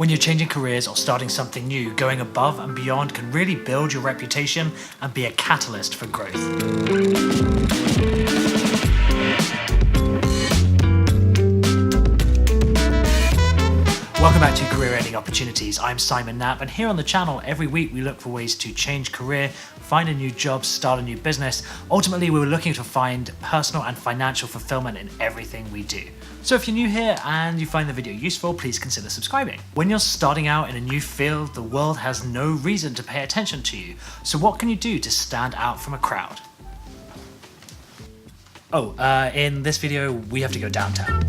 When you're changing careers or starting something new, going above and beyond can really build your reputation and be a catalyst for growth. Welcome back to Career Ending Opportunities. I'm Simon Knapp, and here on the channel every week we look for ways to change career, find a new job, start a new business. Ultimately, we're looking to find personal and financial fulfillment in everything we do. So if you're new here and you find the video useful, please consider subscribing. When you're starting out in a new field, the world has no reason to pay attention to you. So what can you do to stand out from a crowd? In this video, we have to go downtown.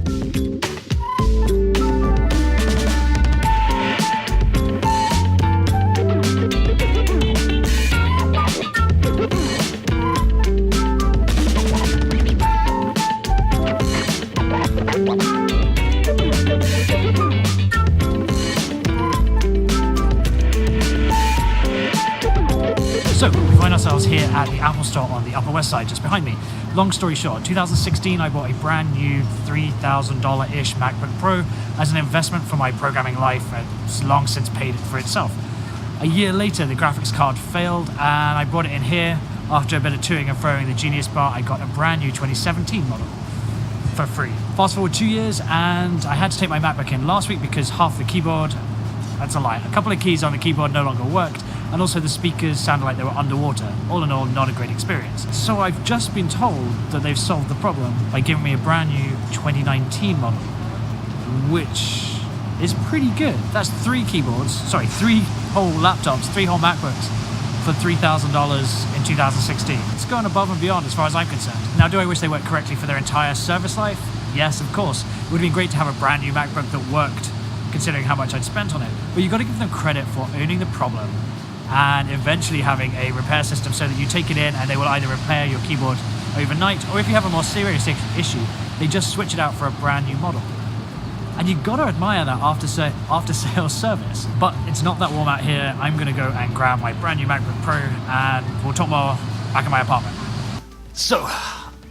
So we find ourselves here at the Apple store on the Upper West Side, just behind me. Long story short, 2016 I bought a brand new $3,000-ish MacBook Pro as an investment for my programming life, and it's long since paid for itself. A year later the graphics card failed and I brought it in here. After a bit of toing and throwing the Genius Bar, I got a brand new 2017 model for free. Fast forward 2 years and I had to take my MacBook in last week because half the keyboard, that's a lie, a couple of keys on the keyboard no longer worked, and also the speakers sounded like they were underwater. All in all, not a great experience. So I've just been told that they've solved the problem by giving me a brand new 2019 model, which is pretty good. That's three whole laptops, three whole MacBooks for $3,000 in 2016. It's going above and beyond as far as I'm concerned. Now, do I wish they worked correctly for their entire service life? Yes, of course. It would have been great to have a brand new MacBook that worked, considering how much I'd spent on it. But you've got to give them credit for owning the problem and eventually having a repair system so that you take it in and they will either repair your keyboard overnight, or if you have a more serious issue, they just switch it out for a brand new model. And you've got to admire that after sales service. But it's not that warm out here. I'm going to go and grab my brand new MacBook Pro and we'll talk more back in my apartment. So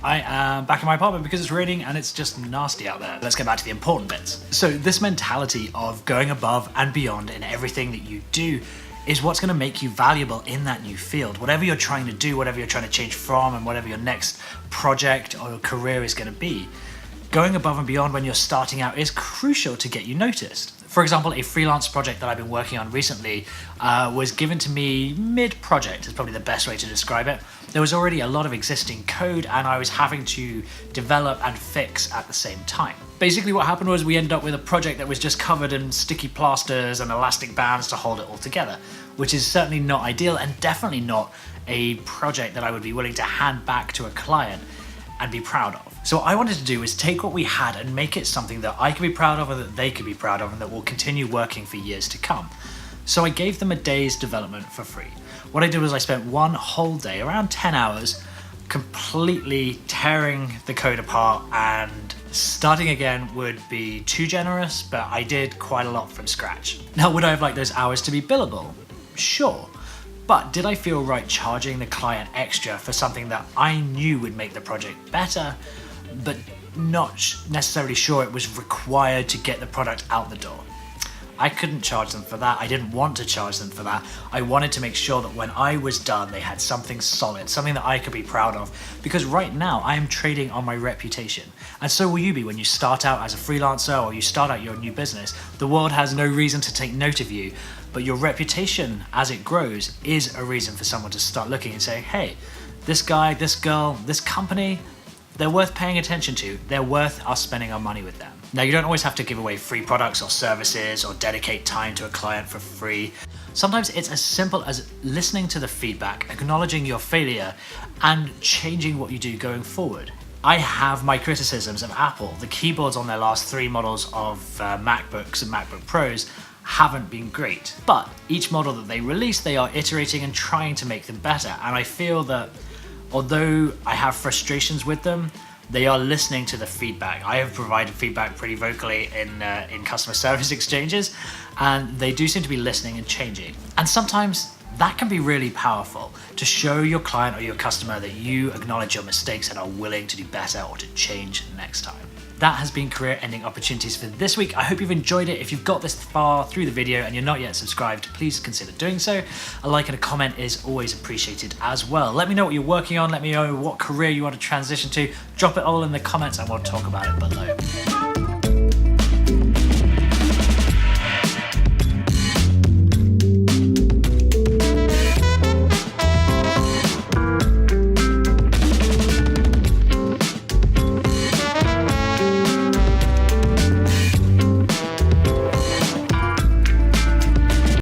I am back in my apartment because it's raining and it's just nasty out there. Let's get back to the important bits. So this mentality of going above and beyond in everything that you do is what's going to make you valuable in that new field. Whatever you're trying to do, whatever you're trying to change from, and whatever your next project or career is going to be, going above and beyond when you're starting out is crucial to get you noticed. For example, a freelance project that I've been working on recently was given to me mid-project, is probably the best way to describe it. There was already a lot of existing code and I was having to develop and fix at the same time. Basically what happened was we ended up with a project that was just covered in sticky plasters and elastic bands to hold it all together, which is certainly not ideal and definitely not a project that I would be willing to hand back to a client and be proud of. So what I wanted to do was take what we had and make it something that I could be proud of and that they could be proud of and that will continue working for years to come. So I gave them a day's development for free. What I did was I spent one whole day, around 10 hours, completely tearing the code apart, and starting again would be too generous, but I did quite a lot from scratch. Now, would I have liked those hours to be billable? Sure. But did I feel right charging the client extra for something that I knew would make the project better, but not necessarily sure it was required to get the product out the door? I couldn't charge them for that. I didn't want to charge them for that. I wanted to make sure that when I was done, they had something solid, something that I could be proud of. Because right now, I am trading on my reputation. And so will you be when you start out as a freelancer or you start out your new business. The world has no reason to take note of you, but your reputation as it grows is a reason for someone to start looking and saying, hey, this guy, this girl, this company, they're worth paying attention to. They're worth us spending our money with them. Now, you don't always have to give away free products or services or dedicate time to a client for free. Sometimes it's as simple as listening to the feedback, acknowledging your failure, and changing what you do going forward. I have my criticisms of Apple. The keyboards on their last three models of MacBooks and MacBook Pros haven't been great. But each model that they release, they are iterating and trying to make them better. And I feel that although I have frustrations with them, they are listening to the feedback. I have provided feedback pretty vocally in customer service exchanges, and they do seem to be listening and changing. And sometimes that can be really powerful, to show your client or your customer that you acknowledge your mistakes and are willing to do better or to change next time. that has been career ending opportunities for this week. I hope you've enjoyed it. If you've got this far through the video and you're not yet subscribed, please consider doing so. A like and a comment is always appreciated as well. Let me know what you're working on. Let me know what career you want to transition to. Drop it all in the comments and we'll talk about it below.